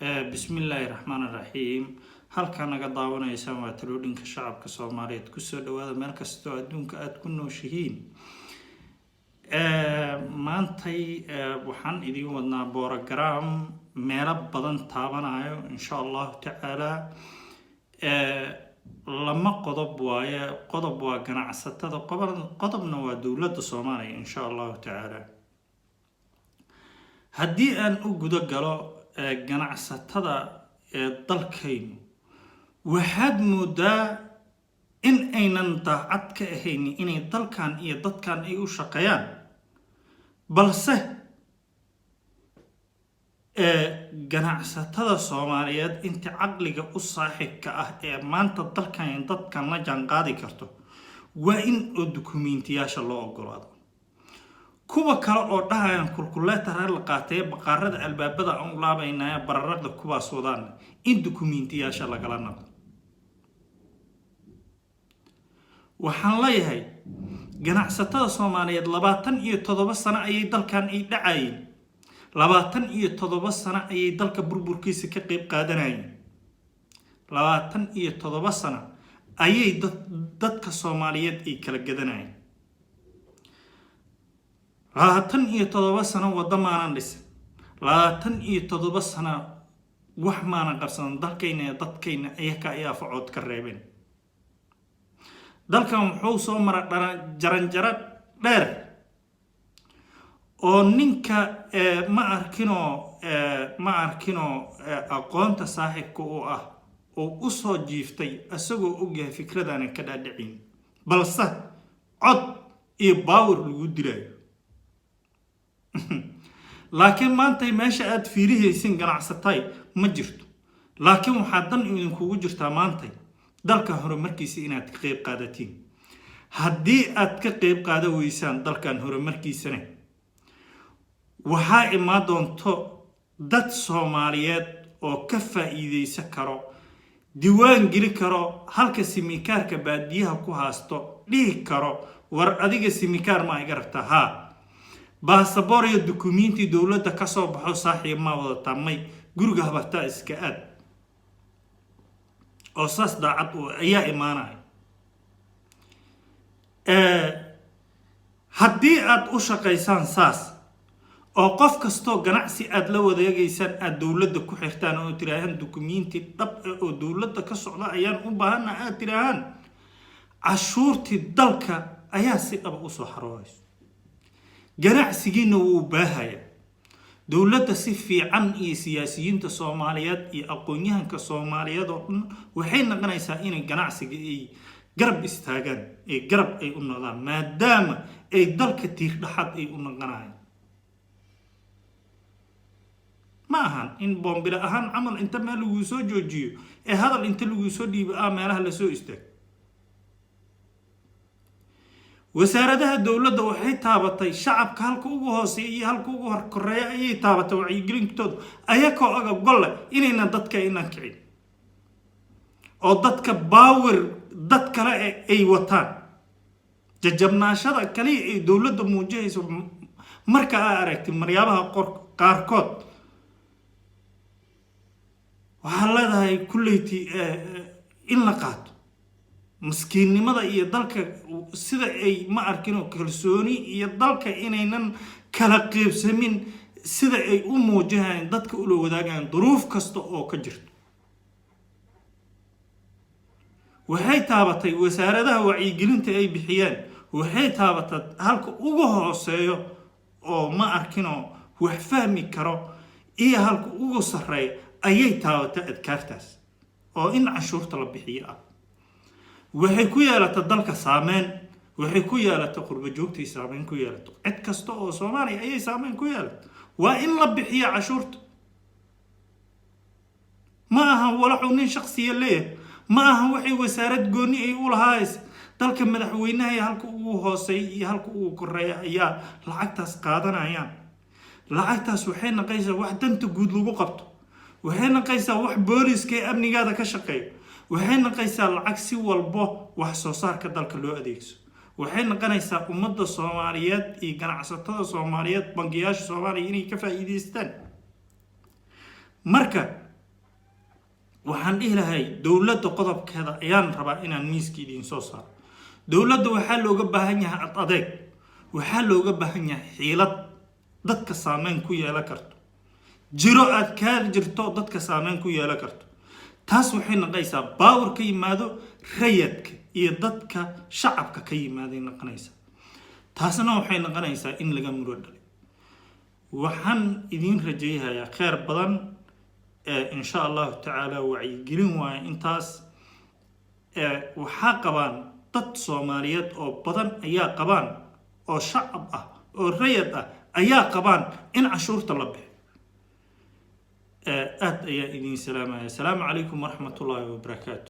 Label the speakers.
Speaker 1: بسم الله الرحمن الرحيم halkan naga daawanaysan waa talooyinka shacabka Soomaaliyeed ku soo dhawaada meel kasta oo adduunka aad ku nooshihiin maantay waxaan idin wadnaa program meelo badan taabanayo insha Allah taala lama qodob waa ganacsatada qodobna waa dawladda Soomaaliya insha Allah taala haddii aan u gudo galo ganacsatada dalkaynu waxaad moodaa in aynan daacad ka ahayn inay dalkan iyo dadkan ay u shaqeeyaan balse ganacsatada Soomaaliyeed inta caqliga u saaxiibka ah ee maanta dalkan iyo dadkan la jaanqaadi karto waa in dukumeentiyaasha loo ogolaado kuwa kale oo dhahayaan kulkuleetar la qaatay baqarada albaabada aan u laabaynaa bararada kuwaas wadaan in dukumeentiyaasha lagala naqdo waxaan leeyahay ganacsatada Soomaaliyeed 27 sano ayay dalkan ay dhacayeen 27 sano ayay dalka burburkiisa ka qayb qaadanayeen 27 sano ayay dadka Soomaaliyeed ay kala gadanayeen 27 sano wadamaanan dhisan 27 sano wax maanan qabsan dalkayna iyo dadkayna ayaa facood ka reebeen dalkan wuxuu soo maray jaranjaro dheer oo ninka ma arkino aqoonta saaxiibka u ah oo u soo jiiftay asagoo ogyahay fikradan ka dhaadhicin balse cod iyo power lagu dilayo laakiin maanta meesha aad fiirihaysin ganacsatay ma jirto laakiin waxa dan idinkugu jirtaa maanta dalka horumarkiisa inaad ka qayb qaadatiin haddii aad ka qayb qaada weysaan dalkan horumarkiisana waxaa imaan doonto dad Soomaaliyeed oo ka faa'iideysan karo diiwaan geli karo halka simikaarka baadiyaha ku haasto dhihi karo war adiga simikaar ma iga rabtaa ha baasaboor iyo dukumeenti dawladda ka soo baxo saaxiib ma wada tamay guriga habarta iska aad oo saas daacad ayaa imaanay haddii aad u shaqaysaan saas oo qof kasto ganacsi aad la wadaagaysan aad dawladda ku xirtaan oo tiraahan dukumeenti dhab oo dawladda ka socda ayaan u baahanaa aad tiraahan cashuurtii dalka ayaa si dhab u soo xarooyso ganacsigiina wuu baahaya dawladda si fiican iyo siyaasiyiinta Soomaaliyeed iyo aqoonyahanka Soomaaliyeed oo waxay noqonaysaa in ganacsiga ay garab istaagaan ee garab ay u noqdaan maadaama ay dalka tiir dhaxad ay u noqonayaan ma ahan in bombila ahaan amal inta meel lagu soo joojiyo ee hadal inta lagu soo dhiibo meelaha la soo istaag wasaaradaha dawladda waxay taabatay shacabka halka ugu hooseeya iyo halka ugu horkoreeya ayay taabatay wacyigelintooda ayakoo aga golle inayna dadka inaan kicin oo dadka power dad kale ay wataan jajabnaashada kaliya ay dawladda muujinayso marka ay aragtay maryabaha qaarkood waxaa leedahay kulleyti in la qaato maskiinimada iyo dalka sida ay ma arkino kalsooni iyo dalka inaynan kala qaybsamin sida ay u muujinayaan dadka u la wadaagaan duruuf kasta oo ka jirto waxay taabatay wasaaradaha wacyigelinta ay bixiyaan waxay taabatay halka ugu hooseeyo oo ma arkino wax fahmi karo iyo halka ugu sareeyo ayay taabatay adkaartaas oo in cashuurta la bixiyo waxay ku yeelato dalka saameyn waxay ku yeelato qurba joogtii saameyn ku yeelato cid kasta oo Soomaaliya ayay saameyn ku yeelato waa in la bixiyo cashuurta ma aha walax nin shakhsiya leeyahay ma aha waxay wasaarad gooni ay u lahaayeen dalka madaxweynaha halka ugu hooseeya iyo halka ugu koreeya ayaa lacagtaas qaadanayaan lacagtaas waxay naqaysaa wax danta guud lagu qabto waxay naqaysaa wax booliska amnigaada ka shaqeeyo waxay naqaysaa lacag si walbo wax soo saarka dalka loo adeegso waxay noqonaysaa ummadda Soomaaliyeed iyo ganacsatada Soomaaliyeed bangiyaasha Soomaaliya inay ka faa'iideystaan marka waxaan dhihi lahay dowladda qodobkeeda ayaan rabaa inaan miiska idiin soo saaro. dowladda waxaa looga baahan yahay ad adeeg, waxaa looga baahan yahay xiilad dadka saameyn ku yeelan karto, jiro aad ka jirto dadka saameyn ku yeelan karto. taas waxay noqonaysaa baawar ka yimaado rayadka iyo dadka shacabka ka yimaaday noqonaysaa. taasna waxay noqonaysaa in laga muro dhalay. waxaan idiin rajeeyayaa khayr badan إن شاء الله تعالى وعيقلين وإنتاس وحا قبان ضد صوماليات أو بدن أيا قبان أو شعب أو ريد أيا قبان إن عشور طلبه أيا إذن سلام عليكم ورحمة الله وبركاته.